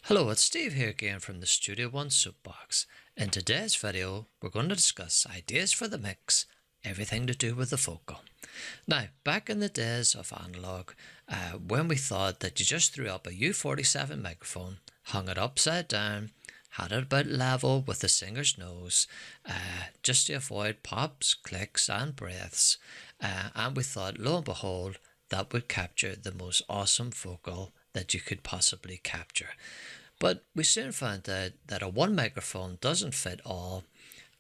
Hello, it's Steve here again from the Studio One Soapbox. In today's video, we're going to discuss ideas for the mix, everything to do with the vocal. Now, back in the days of analog, when we thought that you just threw up a U47 microphone, hung it upside down, had it about level with the singer's nose, just to avoid pops, clicks and breaths, and we thought, lo and behold, that would capture the most awesome vocal that you could possibly capture. But we soon found out that a one microphone doesn't fit all,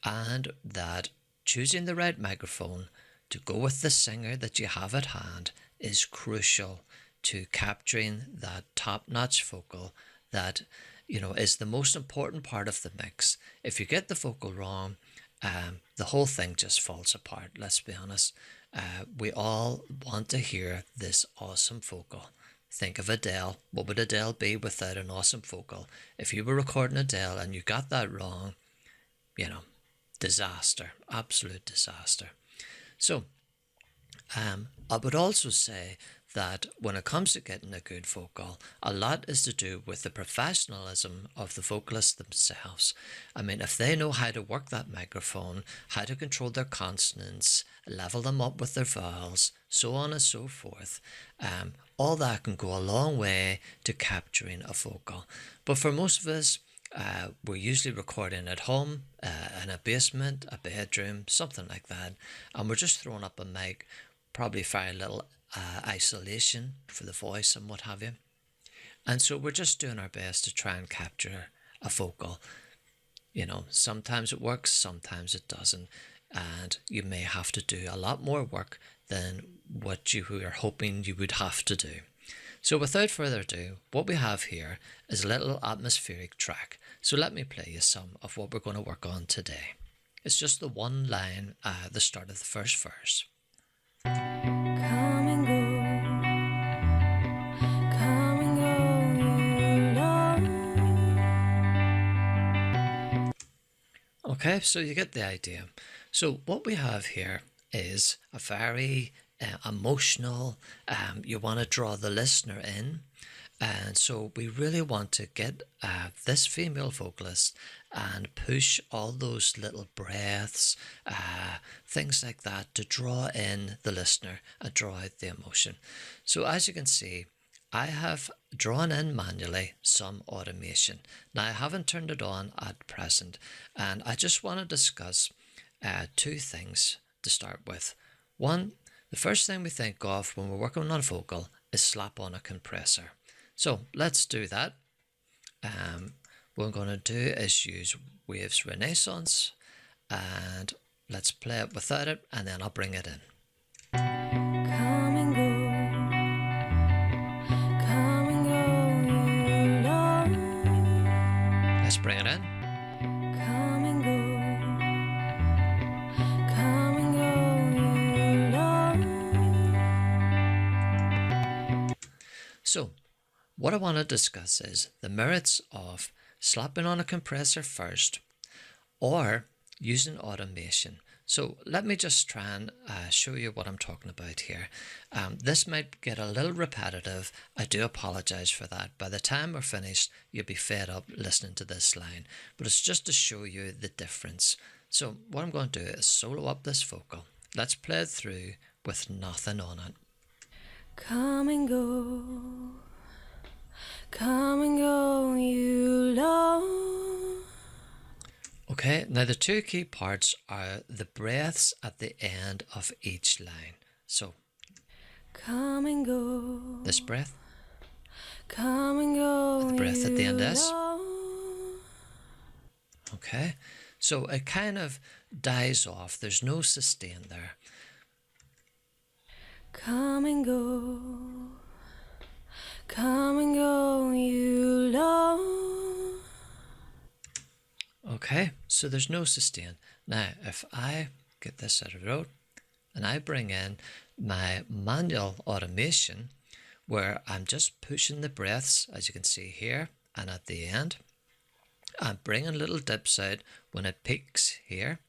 and that choosing the right microphone to go with the singer that you have at hand is crucial to capturing that top-notch vocal that is the most important part of the mix. If you get the vocal wrong, the whole thing just falls apart. Let's be honest. We all want to hear this awesome vocal. Think of Adele. What would Adele be without an awesome vocal? If you were recording Adele and you got that wrong, disaster, absolute disaster. So, I would also say that when it comes to getting a good vocal, a lot is to do with the professionalism of the vocalists themselves. I mean, if they know how to work that microphone, how to control their consonants, level them up with their vowels, so on and so forth, all that can go a long way to capturing a vocal. But for most of us, we're usually recording at home, in a basement, a bedroom, something like that, and we're just throwing up a mic, probably very little isolation for the voice and what have you. And so we're just doing our best to try and capture a vocal. Sometimes it works, sometimes it doesn't, and you may have to do a lot more work than what you were hoping you would have to do. So without further ado, what we have here is a little atmospheric track. So let me play you some of what we're going to work on today. It's just the one line at the start of the first verse. Come and go, you know. Okay, so you get the idea. So what we have here is a very emotional, you want to draw the listener in, and so we really want to get this female vocalist and push all those little breaths, things like that, to draw in the listener and draw out the emotion. So as you can see, I have drawn in manually some automation. Now I haven't turned it on at present, and I just want to discuss two things to start with. One, the first thing we think of when we're working on a vocal is slap on a compressor. So let's do that. What I'm going to do is use Waves Renaissance, and let's play it without it, and then I'll bring it in. Come and go, you know. Let's bring it in. Come and go, you know. So what I want to discuss is the merits of slapping on a compressor first or using automation. So let me just try and show you what I'm talking about here. This might get a little repetitive. I do apologize for that. By the time we're finished, you'll be fed up listening to this line, but it's just to show you the difference. So what I'm going to do is solo up this vocal. Let's play it through with nothing on it. Come and go, you know. Okay, now the two key parts are the breaths at the end of each line. So, Come and go, this breath, the breath at the end is. know. Okay, so it kind of dies off. There's no sustain there. Come and go, you know. Okay, so there's no sustain. Now, if I get this out of the road and I bring in my manual automation where I'm just pushing the breaths, as you can see here, and at the end, I'm bringing little dips out when it peaks here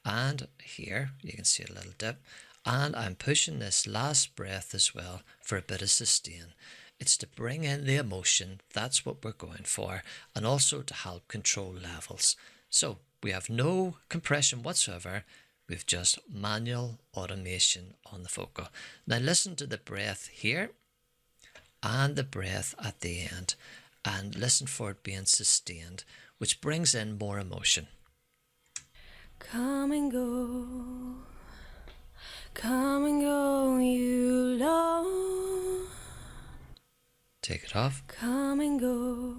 and here. You can see a little dip. And I'm pushing this last breath as well for a bit of sustain. It's to bring in the emotion. That's what we're going for, and also to help control levels. So we have no compression whatsoever. We've just manual automation on the vocal. Now listen to the breath here and the breath at the end, and listen for it being sustained, which brings in more emotion. Come and go. Come and go, you Lord. Take it off. Come and go.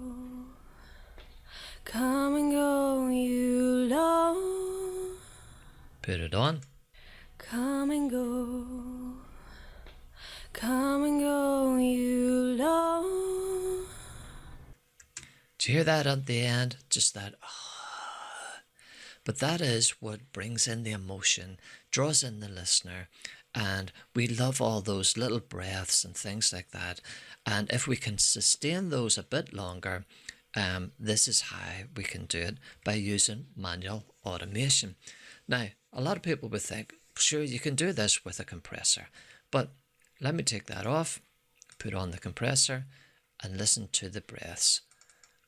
Come and go, you Lord. Put it on. Come and go. Come and go, you Lord. Do you hear that at the end? Just that. But that is what brings in the emotion, draws in the listener, and we love all those little breaths and things like that. And if we can sustain those a bit longer, this is how we can do it, by using manual automation. Now, a lot of people would think, sure, you can do this with a compressor, but let me take that off, put on the compressor, and listen to the breaths.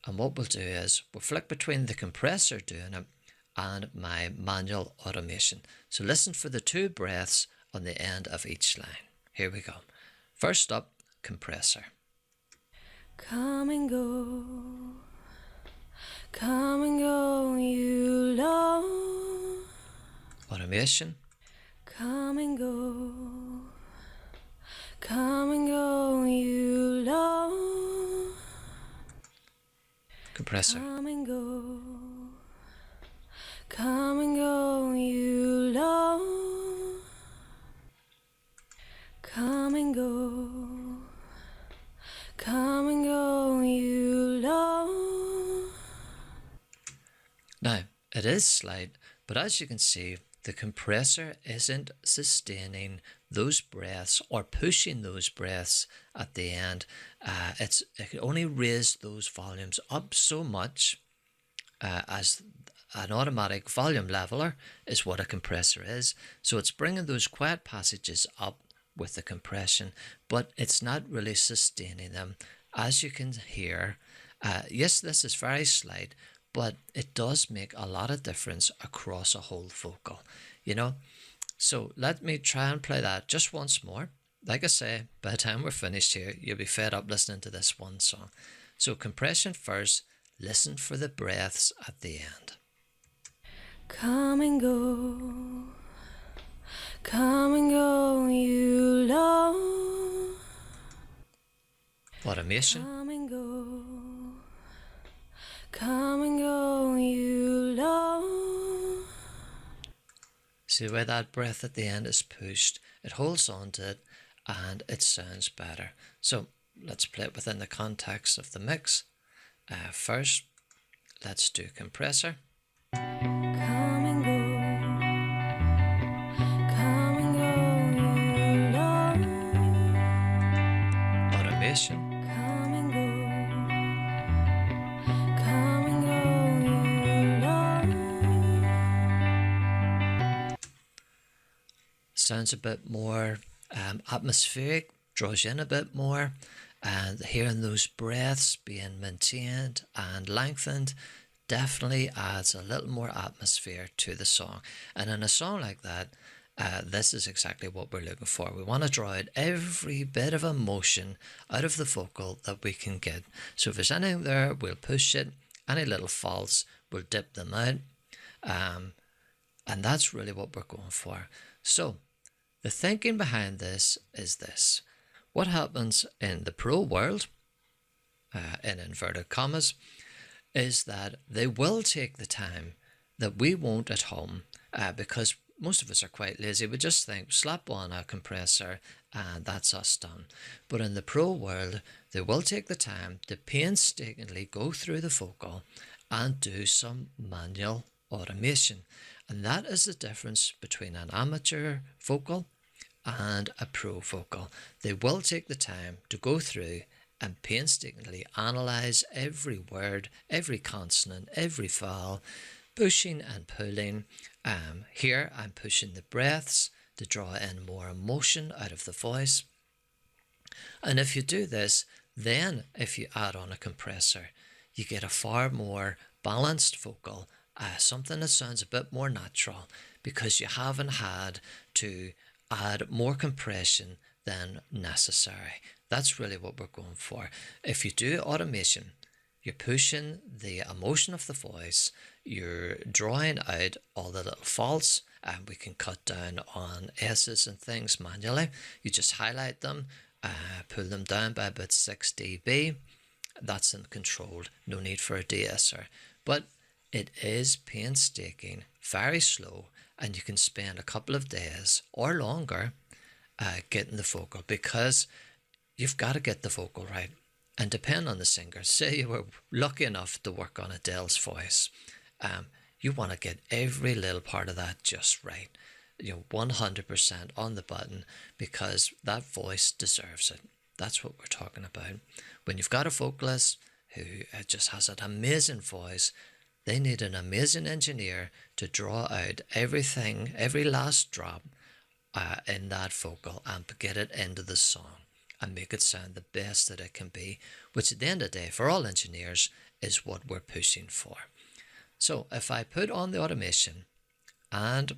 And what we'll do is we'll flick between the compressor doing it and my manual automation. So listen for the two breaths on the end of each line. Here we go. First up, compressor. Come and go. Come and go, you Lord. Automation. Come and go. Come and go, you Lord. Compressor. Come and go. Come and go, you Lord. Come and go. Come and go, you Lord. Now, it is slight, but as you can see, the compressor isn't sustaining those breaths or pushing those breaths at the end. It can only raise those volumes up so much as an automatic volume leveler is what a compressor is. So it's bringing those quiet passages up with the compression, but it's not really sustaining them. As you can hear, yes, this is very slight, but it does make a lot of difference across a whole vocal, you know. So let me try and play that just once more. Like I say, by the time we're finished here, you'll be fed up listening to this one song. So compression first, listen for the breaths at the end. Come and go. Come and go, you Lord. Automation. Come and go. Come and go, you Lord. See where that breath at the end is pushed, it holds on to it and it sounds better. So let's play it within the context of the mix. First, let's do compressor. Come and go. Come and go, you Lord. Automation. Come and go. Come and go, you Lord. Sounds a bit more atmospheric, draws you in a bit more, and hearing those breaths being maintained and lengthened definitely adds a little more atmosphere to the song. And in a song like that, this is exactly what we're looking for. We want to draw out every bit of emotion out of the vocal that we can get. So if there's anything there, we'll push it. Any little faults, we'll dip them out. And that's really what we're going for. So the thinking behind this is this. What happens in the pro world, in inverted commas, is that they will take the time that we won't at home, because most of us are quite lazy. We just think, slap on a compressor and that's us done. But in the pro world, they will take the time to painstakingly go through the vocal and do some manual automation. And that is the difference between an amateur vocal and a pro vocal. They will take the time to go through and painstakingly analyze every word, every consonant, every vowel, pushing and pulling. Here I'm pushing the breaths to draw in more emotion out of the voice. And if you do this, Then if you add on a compressor, you get a far more balanced vocal, something that sounds a bit more natural, because you haven't had to add more compression than necessary. That's really what we're going for. If you do automation, you're pushing the emotion of the voice, you're drawing out all the little faults, and we can cut down on S's and things manually. You just highlight them, pull them down by about 6 dB. That's in controlled, no need for a de-esser. But it is painstaking, very slow, and you can spend a couple of days or longer getting the vocal, because you've got to get the vocal right. And depend on the singer. Say you were lucky enough to work on Adele's voice. You want to get every little part of that just right. 100% on the button, because that voice deserves it. That's what we're talking about. When you've got a vocalist who just has an amazing voice, they need an amazing engineer to draw out everything, every last drop in that vocal, and get it into the song and make it sound the best that it can be, which at the end of the day, for all engineers, is what we're pushing for. So if I put on the automation, and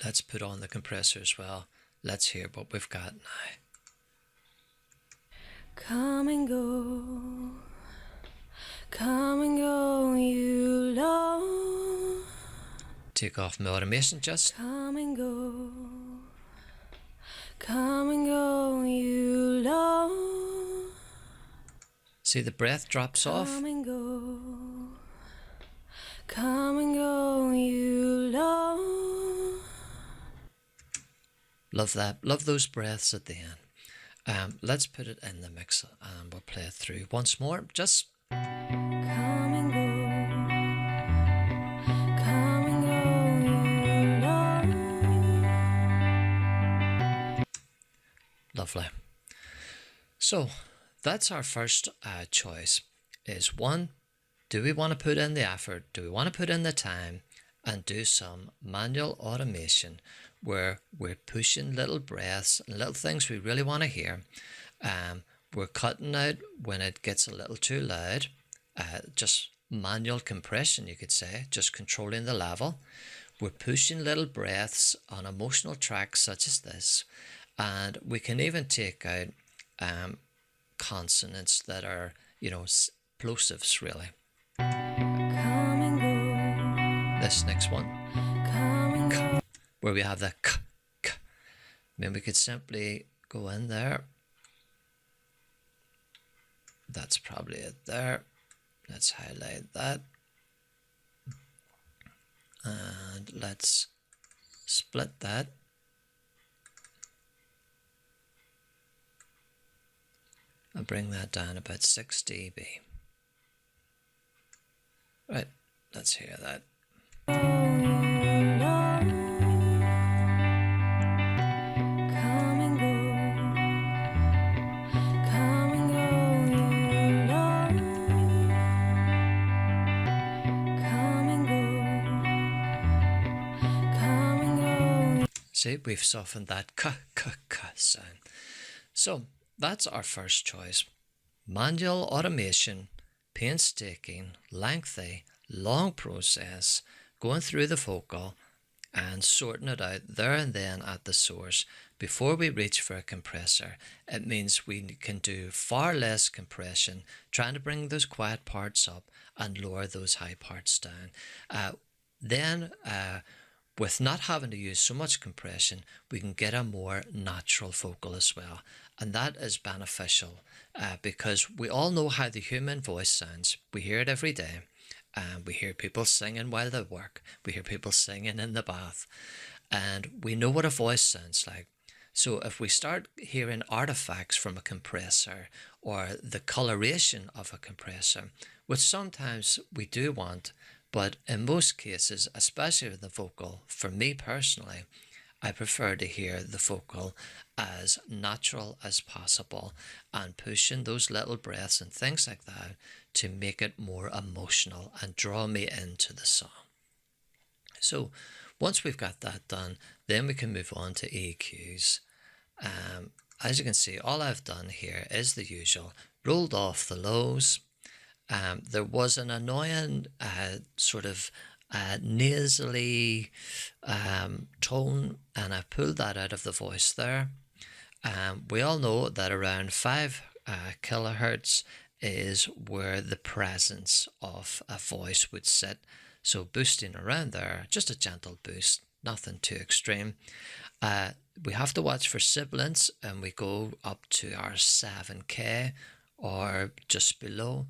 let's put on the compressor as well, let's hear what we've got now. Come and go, you love. Take off my automation just. Come and go, you love. See, the breath drops off. Come and go, you love. Love that. Love those breaths at the end. Let's put it in the mixer and we'll play it through once more. Just. Come and go, you love. Lovely. So that's our first choice. Is one, do we want to put in the effort? Do we want to put in the time and do some manual automation where we're pushing little breaths and little things we really want to hear? We're cutting out when it gets a little too loud. Just manual compression, you could say, just controlling the level. We're pushing little breaths on emotional tracks such as this. And we can even take out consonants that are, plosives, really. Come and go. This next one, Come and go. where we have the k, k. Then we could simply go in there. That's probably it there. Let's highlight that. And let's split that. And bring that down about 6 dB. Right, let's hear that. See, we've softened that k sound. So that's our first choice. Manual automation, painstaking, lengthy, long process, going through the vocal and sorting it out there and then at the source before we reach for a compressor. It means we can do far less compression, trying to bring those quiet parts up and lower those high parts down. With not having to use so much compression, we can get a more natural vocal as well. And that is beneficial because we all know how the human voice sounds. We hear it every day. We hear people singing while they work. We hear people singing in the bath. And we know what a voice sounds like. So if we start hearing artifacts from a compressor or the coloration of a compressor, which sometimes we do want, but in most cases, especially with the vocal, for me personally, I prefer to hear the vocal as natural as possible and pushing those little breaths and things like that to make it more emotional and draw me into the song. So once we've got that done, then we can move on to EQs. as you can see, all I've done here is the usual, rolled off the lows. There was an annoying sort of nasally tone, and I pulled that out of the voice there. We all know that around 5 kilohertz is where the presence of a voice would sit. So boosting around there, just a gentle boost, nothing too extreme. We have to watch for sibilants, and we go up to our 7K or just below.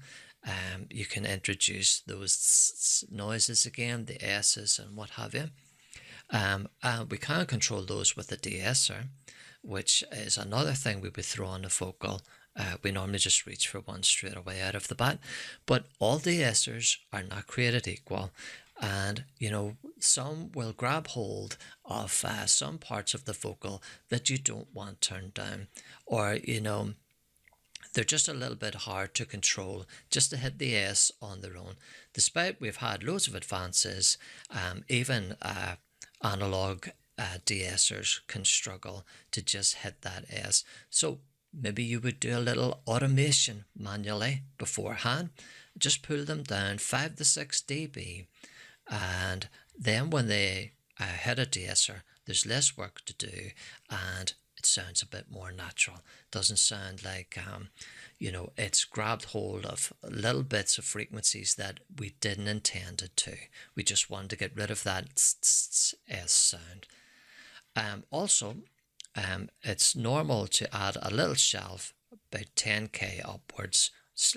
You can introduce those noises again, the S's and what have you. We can control those with the de-esser, which is another thing we would throw on the vocal. We normally just reach for one straight away out of the bat, but all de-essers are not created equal. And some will grab hold of some parts of the vocal that you don't want turned down, or they're just a little bit hard to control just to hit the S on their own. Despite we've had loads of advances, even analog de-essers can struggle to just hit that S. So maybe you would do a little automation manually beforehand. Just pull them down 5 to 6 dB, and then when they hit a de-esser, there's less work to do, and it sounds a bit more natural. Doesn't sound like it's grabbed hold of little bits of frequencies that we didn't intend it to. We just wanted to get rid of that S sound. Also, it's normal to add a little shelf, about 10K upwards,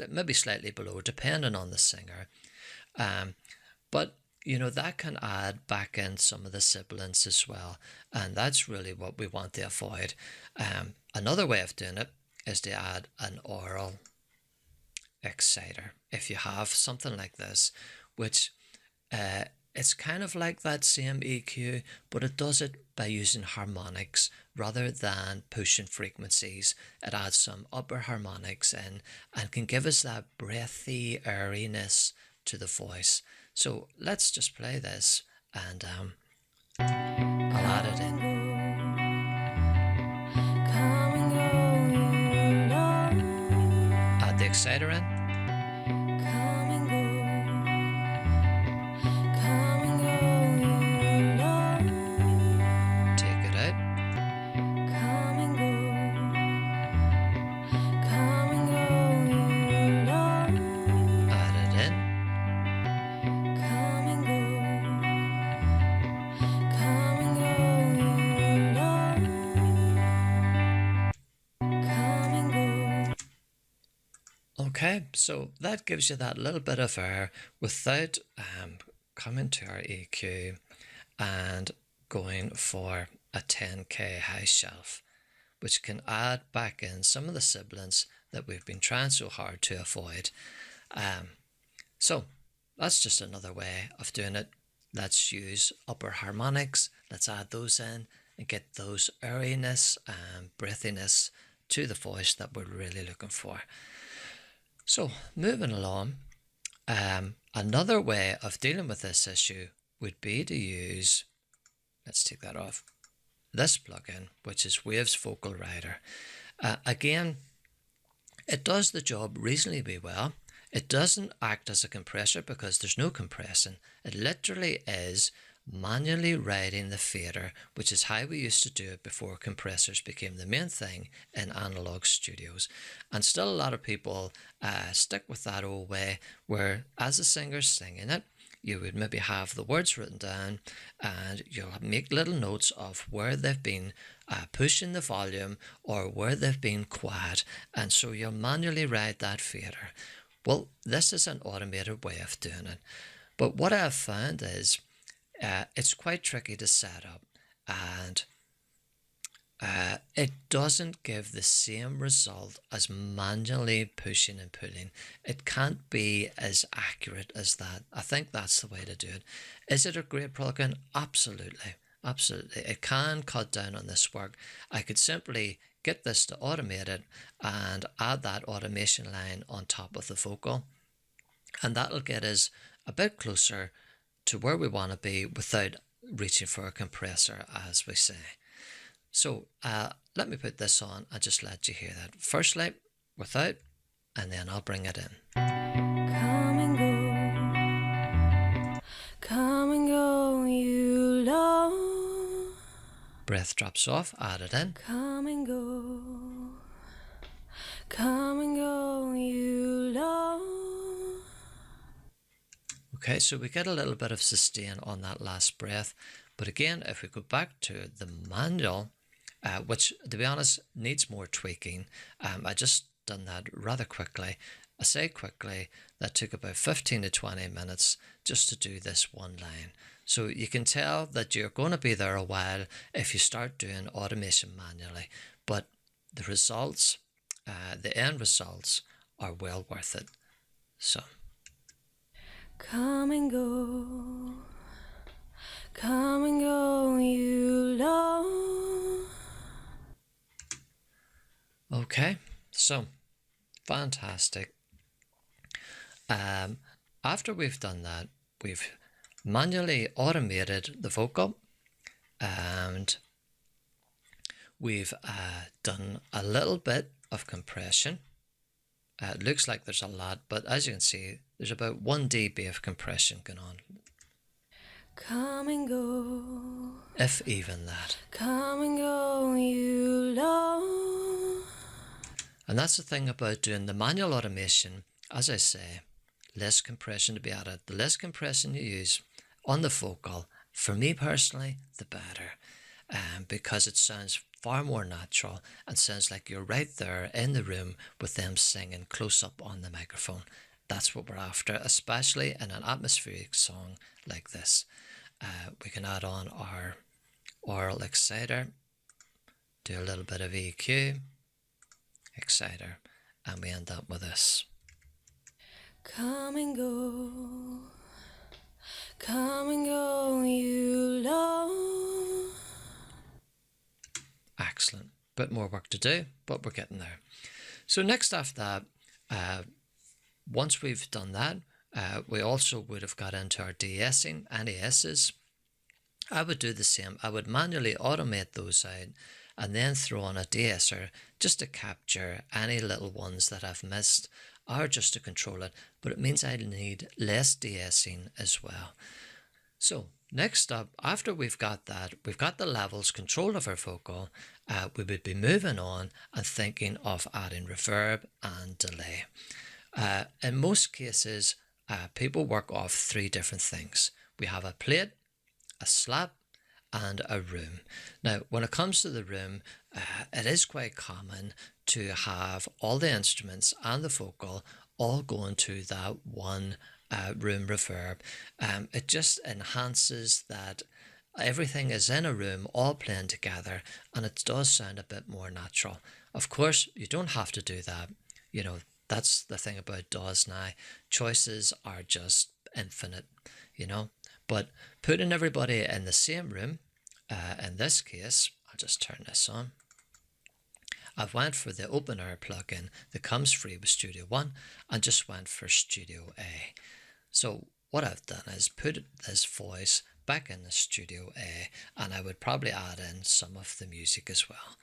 maybe slightly below, depending on the singer. But that can add back in some of the sibilants as well, and that's really what we want to avoid. Another way of doing it is to add an oral exciter. If you have something like this, which it's kind of like that same EQ, but it does it by using harmonics rather than pushing frequencies. It adds some upper harmonics in and can give us that breathy airiness to the voice. So let's just play this, and I'll add it in. Add the exciter in. Take it out. Add it in. Okay, so that gives you that little bit of air without coming to our EQ and going for a 10K high shelf, which can add back in some of the sibilants that we've been trying so hard to avoid. So that's just another way of doing it. Let's use upper harmonics. Let's add those in and get those airiness and breathiness to the voice that we're really looking for. So moving along, another way of dealing with this issue would be to use, let's take that off, this plugin, which is Waves Vocal Rider. Again, it does the job reasonably well. It doesn't act as a compressor because there's no compressing. It literally is manually riding the fader, which is how we used to do it before compressors became the main thing in analog studios. And still a lot of people stick with that old way, where as a singer's singing it, you would maybe have the words written down and you'll make little notes of where they've been pushing the volume or where they've been quiet, and so you'll manually ride that fader. Well, this is an automated way of doing it, but what I've found is it's quite tricky to set up, and it doesn't give the same result as manually pushing and pulling. It can't be as accurate as that. I think that's the way to do it. Is it a great plugin? Absolutely. Absolutely. It can cut down on this work. I could simply get this to automate it and add that automation line on top of the vocal, and that'll get us a bit closer to where we want to be without reaching for a compressor, as we say. So let me put this on and just let you hear that. Firstly, without, and then I'll bring it in. Come and go, you love. Breath drops off, add it in. Come and go, you love. Okay, so we get a little bit of sustain on that last breath. But again, if we go back to the manual, which to be honest needs more tweaking, I just done that rather quickly. I say quickly, that took about 15 to 20 minutes just to do this one line. So you can tell that you're going to be there a while if you start doing automation manually, but the results, the end results are well worth it. So. Come and go, you love. Okay, so fantastic. After we've done that, we've manually automated the vocal, and we've done a little bit of compression. It looks like there's a lot, but as you can see, there's about 1 dB of compression going on. Come and go. If even that. Come and go, you love. And that's the thing about doing the manual automation. As I say, less compression to be added. The less compression you use on the vocal, for me personally, the better. Because it sounds far more natural and sounds like you're right there in the room with them singing close up on the microphone. That's what we're after, especially in an atmospheric song like this. We can add on our oral exciter, do a little bit of EQ, exciter, and we end up with this. Come and go, you love. Excellent. Bit more work to do, but we're getting there. So next after that, once we've done that, we also would have got into our de-essing, NASs. I would do the same. I would manually automate those out and then throw on a de-esser just to capture any little ones that I've missed or just to control it. But it means I need less de-essing as well. So next up, after we've got that, we've got the levels control of our vocal, we would be moving on and thinking of adding reverb and delay. In most cases, people work off 3 different things. We have a plate, a slap, and a room. Now, when it comes to the room, it is quite common to have all the instruments and the vocal all going to that one room reverb. It just enhances that everything is in a room all playing together, and it does sound a bit more natural. Of course, you don't have to do that. You know, that's the thing about DAWs now. Choices are just infinite, you know. But putting everybody in the same room, in this case, I'll just turn this on. I've went for the open air plugin that comes free with Studio One and just went for Studio A. So what I've done is put this voice back in the Studio A, and I would probably add in some of the music as well.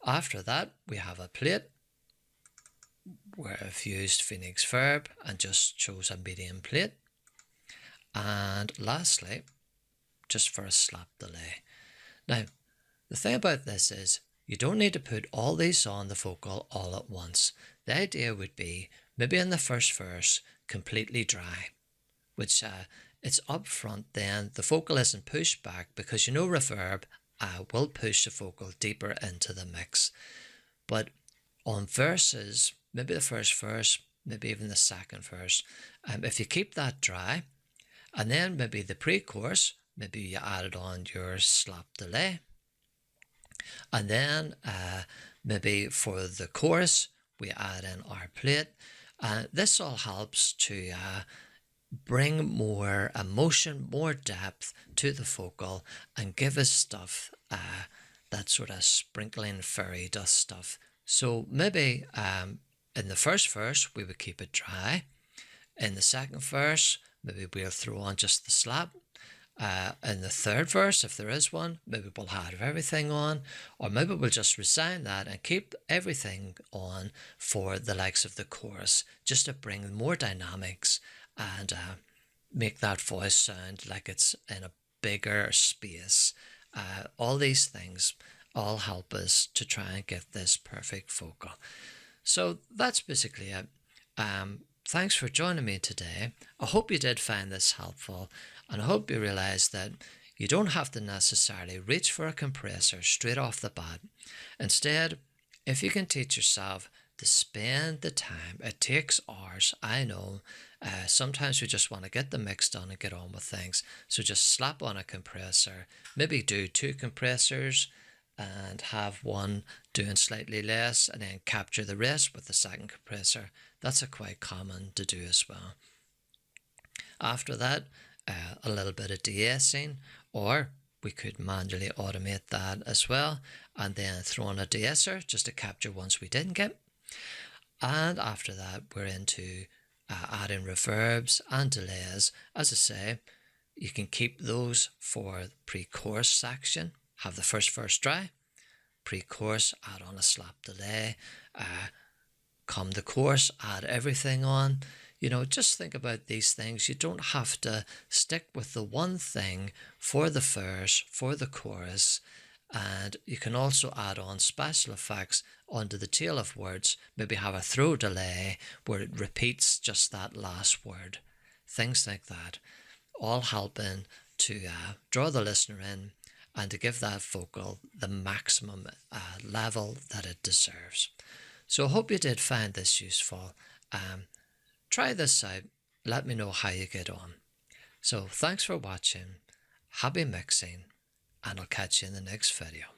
After that, we have a plate where I've used Phoenix Verb and just chose a medium plate. And lastly, just for a slap delay. Now, the thing about this is you don't need to put all these on the vocal all at once. The idea would be maybe in the first verse, completely dry, which it's up front then, the vocal isn't pushed back because you know reverb will push the vocal deeper into the mix. But on verses, maybe the first verse, maybe even the second verse, if you keep that dry, and then maybe the pre-chorus, maybe you added on your slap delay. And then maybe for the chorus, we add in our plate. This all helps to bring more emotion, more depth to the vocal and give us stuff, that sort of sprinkling fairy dust stuff. So maybe in the first verse, we would keep it dry. In the second verse, maybe we'll throw on just the slap. In the third verse, if there is one, maybe we'll have everything on, or maybe we'll just resign that and keep everything on for the likes of the chorus, just to bring more dynamics and make that voice sound like it's in a bigger space. All these things all help us to try and get this perfect vocal. So that's basically it. Thanks for joining me today. I hope you did find this helpful, and I hope you realize that you don't have to necessarily reach for a compressor straight off the bat. Instead, if you can teach yourself to spend the time, it takes hours, I know. Sometimes we just want to get the mix done and get on with things. So just slap on a compressor, maybe do 2 compressors and have one doing slightly less, and then capture the rest with the second compressor. That's a quite common to do as well. After that, a little bit of de-essing, or we could manually automate that as well, and then throw in a de-esser just to capture ones we didn't get. And after that, we're into adding reverbs and delays. As I say, you can keep those for the pre-chorus section. Have the first verse dry, pre-chorus, add on a slap delay, come the chorus, add everything on. You know, just think about these things. You don't have to stick with the one thing for the verse, for the chorus, and you can also add on special effects onto the tail of words. Maybe have a throw delay where it repeats just that last word. Things like that, all helping to draw the listener in and to give that vocal the maximum level that it deserves. So I hope you did find this useful. Try this out. Let me know how you get on. So thanks for watching. Happy mixing, and I'll catch you in the next video.